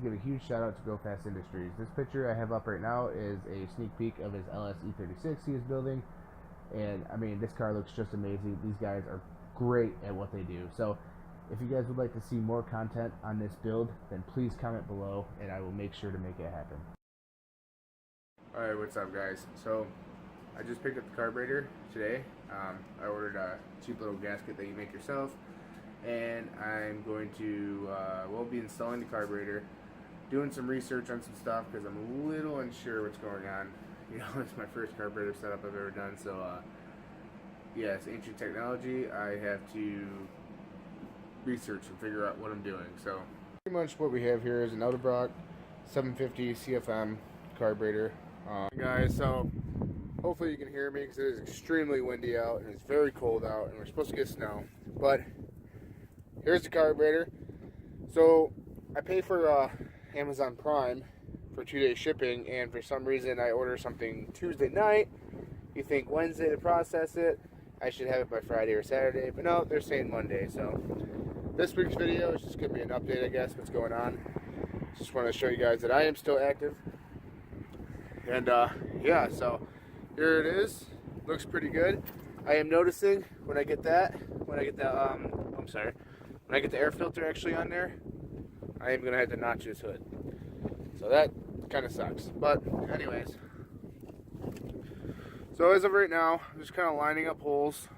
give a huge shout out to Go Fast Industries. This picture I have up right now is a sneak peek of his LS E36 he is building, and I mean, this car looks just amazing. These guys are great at what they do. So if you guys would like to see more content on this build, then please comment below and I will make sure to make it happen. Alright, what's up guys? So I just picked up the carburetor today. I ordered a cheap little gasket that you make yourself, and I'm going to we'll be installing the carburetor, doing some research on some stuff because I'm a little unsure what's going on. You know, it's my first carburetor setup I've ever done, so yeah, it's ancient technology. I have to research and figure out what I'm doing. So pretty much what we have here is an Edelbrock 750 CFM carburetor. Guys, so hopefully you can hear me because it is extremely windy out and it's very cold out and we're supposed to get snow. But here's the carburetor. So I pay for Amazon Prime for 2-day shipping, and for some reason I order something Tuesday night. You think Wednesday to process it. I should have it by Friday or Saturday, but no, they're saying Monday. So this week's video is just going to be an update, I guess, what's going on. Just want to show you guys that I am still active. And yeah, so here it is. Looks pretty good. I am noticing when I get the air filter actually on there, I am going to have to notch this hood. So that kind of sucks. But anyways, so as of right now, I'm just kind of lining up holes,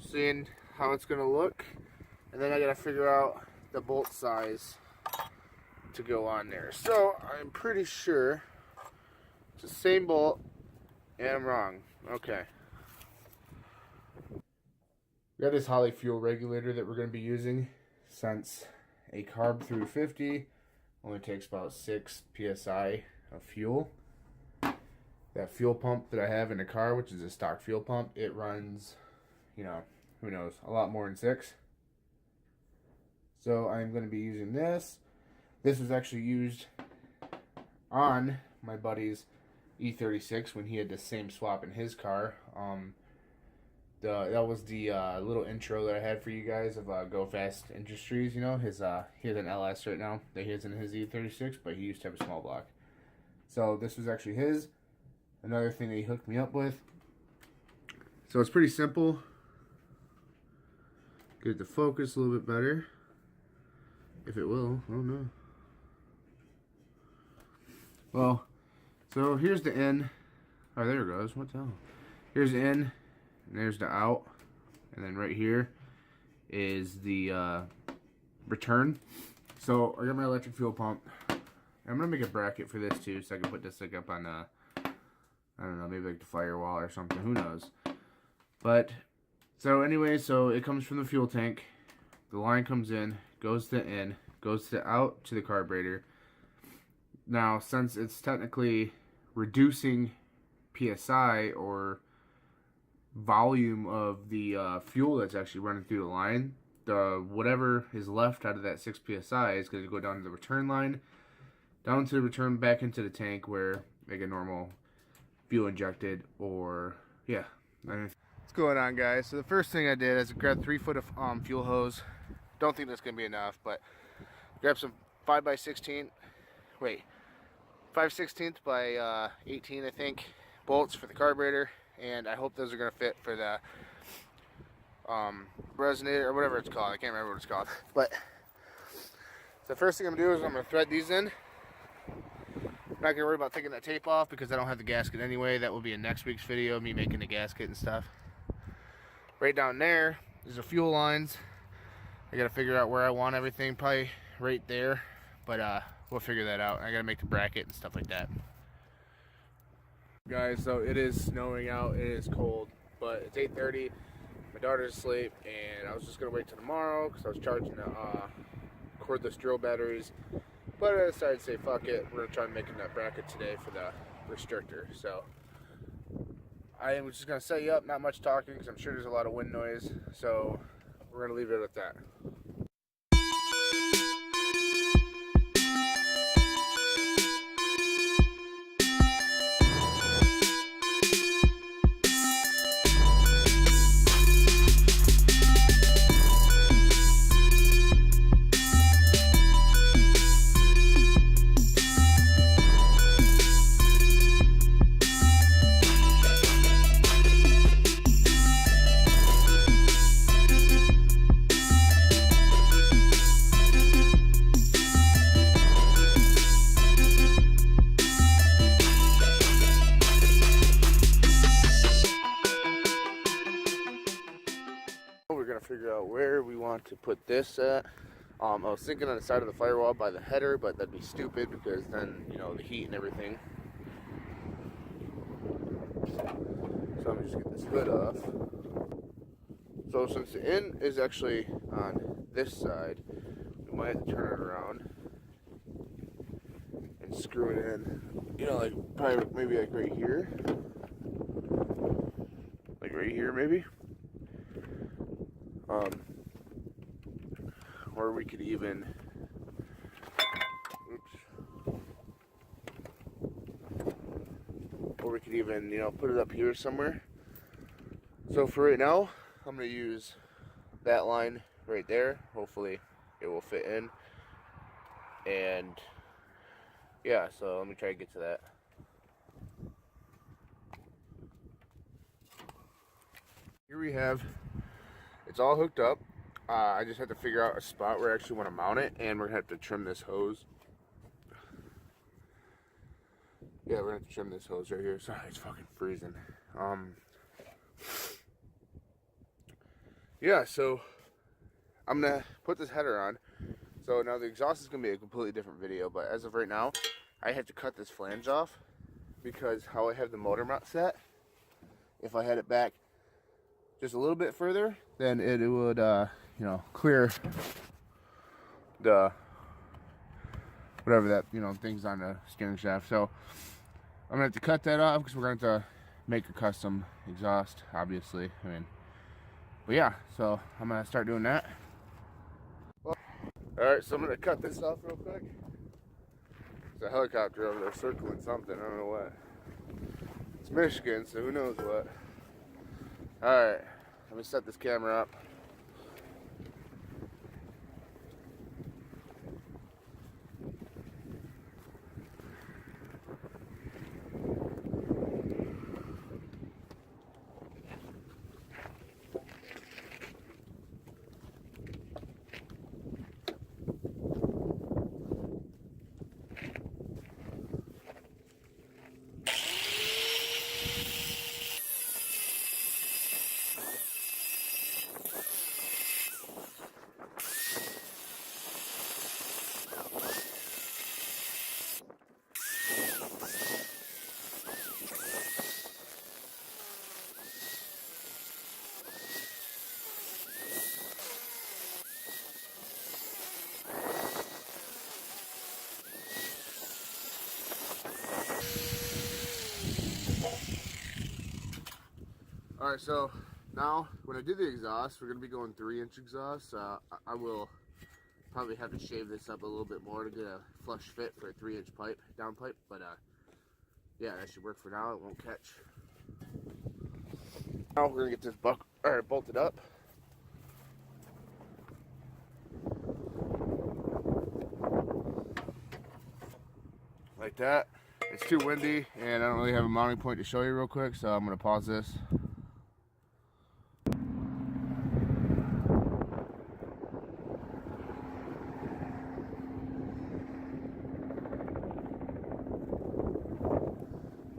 seeing how it's going to look, and then I got to figure out the bolt size to go on there. So I'm pretty sure it's the same bolt, and I'm wrong. Okay. We got this Holley fuel regulator that we're going to be using, since a Carb through 50 only takes about 6 psi of fuel. That fuel pump that I have in the car, which is a stock fuel pump, it runs, you know, who knows, a lot more than 6. So I'm going to be using this. This was actually used on my buddy's E36 when he had the same swap in his car. That was the little intro that I had for you guys of Go Fast Industries. You know, he has an LS right now that he has in his E36, but he used to have a small block. So this was actually his. Another thing that he hooked me up with. So it's pretty simple. Get it to focus a little bit better. If it will, I don't know. Well, so here's the in. Oh, there it goes. What the hell? Here's the in, and there's the out. And then right here is the return. So I got my electric fuel pump. I'm going to make a bracket for this too, so I can put this like up on, I don't know, maybe like the firewall or something. Who knows? But, so anyway, so it comes from the fuel tank. The line comes in, goes to the in, goes to the out to the carburetor. Now, since it's technically reducing PSI or volume of the fuel that's actually running through the line, whatever is left out of that 6 PSI is going to go down to the return line, down to the return back into the tank where they get normal fuel injected, or yeah. What's going on, guys? So the first thing I did is I grabbed 3 foot of fuel hose. Don't think that's going to be enough, but grab some 5/16 by 18, I think, bolts for the carburetor, and I hope those are going to fit for the resonator or whatever it's called. I can't remember what it's called. But the first thing I'm going to do is I'm going to thread these in. I'm not going to worry about taking that tape off because I don't have the gasket anyway. That will be in next week's video, me making the gasket and stuff. Right down there is the fuel lines. I got to figure out where I want everything, probably right there, but we'll figure that out. I got to make the bracket and stuff like that. Guys, so it is snowing out, it is cold, but it's 8:30, my daughter's asleep, and I was just going to wait till tomorrow because I was charging the cordless drill batteries, but I decided to say fuck it, we're going to try making that bracket today for the restrictor. So I am just going to set you up, not much talking because I'm sure there's a lot of wind noise, so we're going to leave it at that. want to put this at. I was thinking on the side of the firewall by the header, but that'd be stupid because then, you know, the heat and everything. So I'm just get this hood off. So since the end is actually on this side, we might have to turn it around and screw it in. You know, like probably maybe like right here. Like right here maybe. Or we could even, you know, put it up here somewhere. So for right now, I'm going to use that line right there. Hopefully it will fit in. And yeah, so let me try to get to that. Here we have, it's all hooked up. I just have to figure out a spot where I actually want to mount it, and we're going to have to trim this hose. Yeah, we're going to have to trim this hose right here. Sorry, it's fucking freezing. Yeah, so I'm going to put this header on. So now the exhaust is going to be a completely different video, but as of right now, I have to cut this flange off because how I have the motor mount set, if I had it back just a little bit further, then it would, you know, clear the, whatever that, you know, things on the steering shaft. So I'm gonna have to cut that off because we're going to have to make a custom exhaust, obviously. I mean, but yeah, so I'm gonna start doing that. Well, all right, so I'm gonna cut this off real quick. There's a helicopter over there circling something, I don't know what. It's Michigan, so who knows what. All right, let me set this camera up. Alright, so now when I do the exhaust, we're going to be going 3-inch exhaust. I will probably have to shave this up a little bit more to get a flush fit for a 3-inch pipe, down pipe, but yeah, that should work for now. It won't catch. Now we're going to get this bolted up. Like that. It's too windy and I don't really have a mounting point to show you real quick, so I'm going to pause this.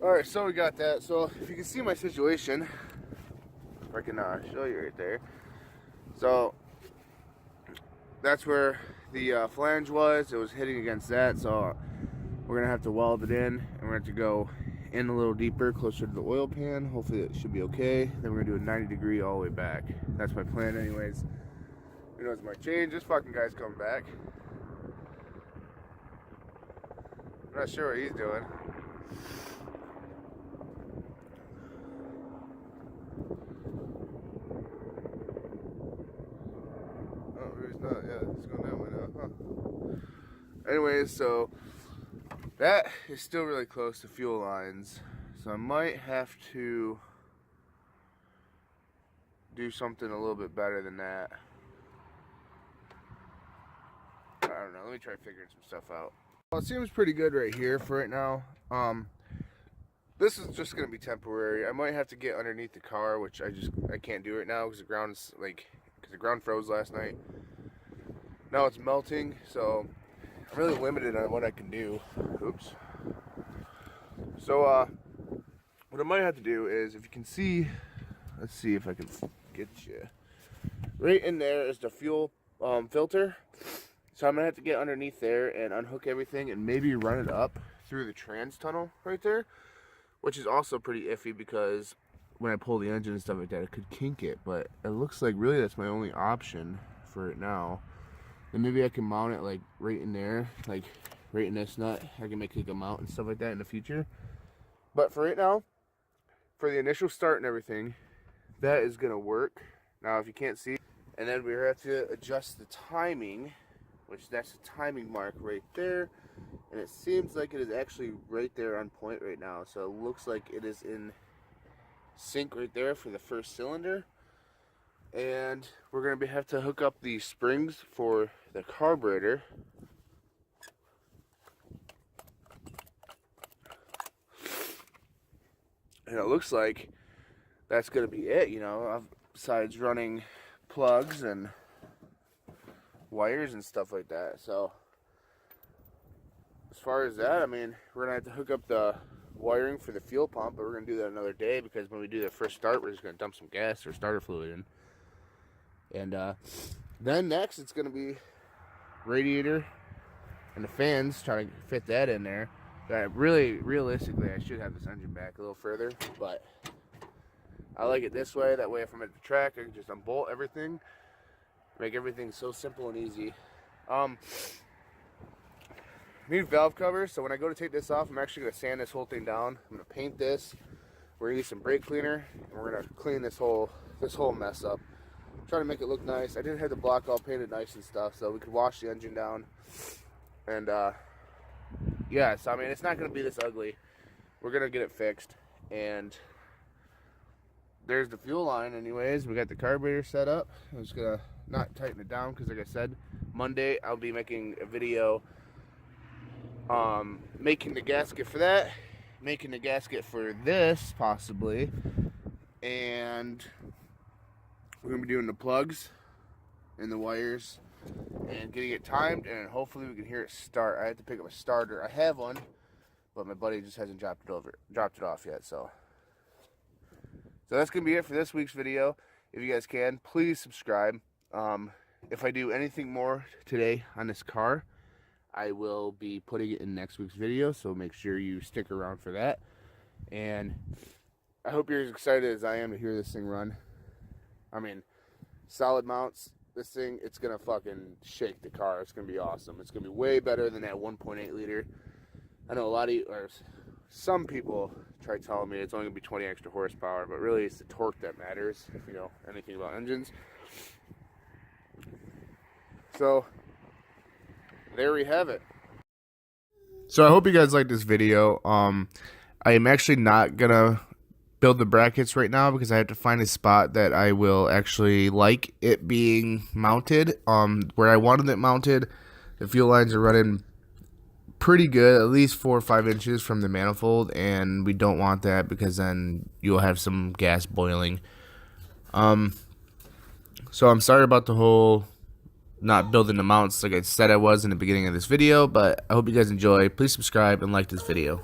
Alright, so we got that. So if you can see my situation, if I can show you right there. So that's where the flange was. It was hitting against that, so we're going to have to weld it in, and we're going to have to go in a little deeper, closer to the oil pan. Hopefully it should be okay. Then we're going to do a 90 degree all the way back. That's my plan anyways. Who knows, it might change. This fucking guy's coming back. I'm not sure what he's doing. Not, yeah, it's going that way now, huh? Anyways, so that is still really close to fuel lines, so I might have to do something a little bit better than that. I don't know, let me try figuring some stuff out. Well, it seems pretty good right here for right now. This is just gonna be temporary. I might have to get underneath the car, which I can't do right now because the ground froze last night. Now it's melting, so I'm really limited on what I can do. Oops. So what I might have to do is, if you can see, let's see if I can get you. right in there is the fuel filter. So I'm going to have to get underneath there and unhook everything and maybe run it up through the trans tunnel right there, which is also pretty iffy because when I pull the engine and stuff like that, it could kink it. But it looks like really that's my only option for it now. And maybe I can mount it like right in there, like right in this nut. I can make like a mount and stuff like that in the future. But for right now, for the initial start and everything, that is going to work. Now if you can't see, and then we have to adjust the timing, which that's the timing mark right there, and it seems like it is actually right there on point right now. So it looks like it is in sync right there for the first cylinder. And we're going to have to hook up the springs for the carburetor. And it looks like that's going to be it, you know, besides running plugs and wires and stuff like that. So as far as that, I mean, we're gonna have to hook up the wiring for the fuel pump, but we're gonna do that another day because when we do the first start, we're just gonna dump some gas or starter fluid in. And then next it's gonna be radiator and the fans, trying to fit that in there. Really, realistically, I should have this engine back a little further, but I like it this way. That way if I'm at the track, I can just unbolt everything. Make everything so simple and easy. Need valve covers, so when I go to take this off, I'm actually going to sand this whole thing down. I'm going to paint this. We're going to use some brake cleaner, and we're going to clean this whole mess up. Try to make it look nice. I did have the block all painted nice and stuff, so we could wash the engine down. And yeah, so I mean, it's not going to be this ugly. We're going to get it fixed. And there's the fuel line anyways. We got the carburetor set up. I'm just going to not tighten it down because, like I said, Monday I'll be making a video making the gasket for that, making the gasket for this possibly, and we're gonna be doing the plugs and the wires and getting it timed, and hopefully we can hear it start. I have to pick up a starter. I have one, but my buddy just hasn't dropped it off yet. So that's gonna be it for this week's video. If you guys can, please subscribe. If I do anything more today on this car, I will be putting it in next week's video, so make sure you stick around for that. And I hope you're as excited as I am to hear this thing run. I mean, solid mounts, this thing, it's gonna fucking shake the car. It's gonna be awesome. It's gonna be way better than that 1.8 liter. I know some people try telling me it's only gonna be 20 extra horsepower, but really it's the torque that matters if you know anything about engines. So there we have it. So I hope you guys liked this video. I am actually not gonna build the brackets right now because I have to find a spot that I will actually like it being mounted. Where I wanted it mounted, the fuel lines are running pretty good, at least 4 or 5 inches from the manifold, and we don't want that because then you'll have some gas boiling. So I'm sorry about the whole not building the mounts like I said I was in the beginning of this video, but I hope you guys enjoy. Please subscribe and like this video.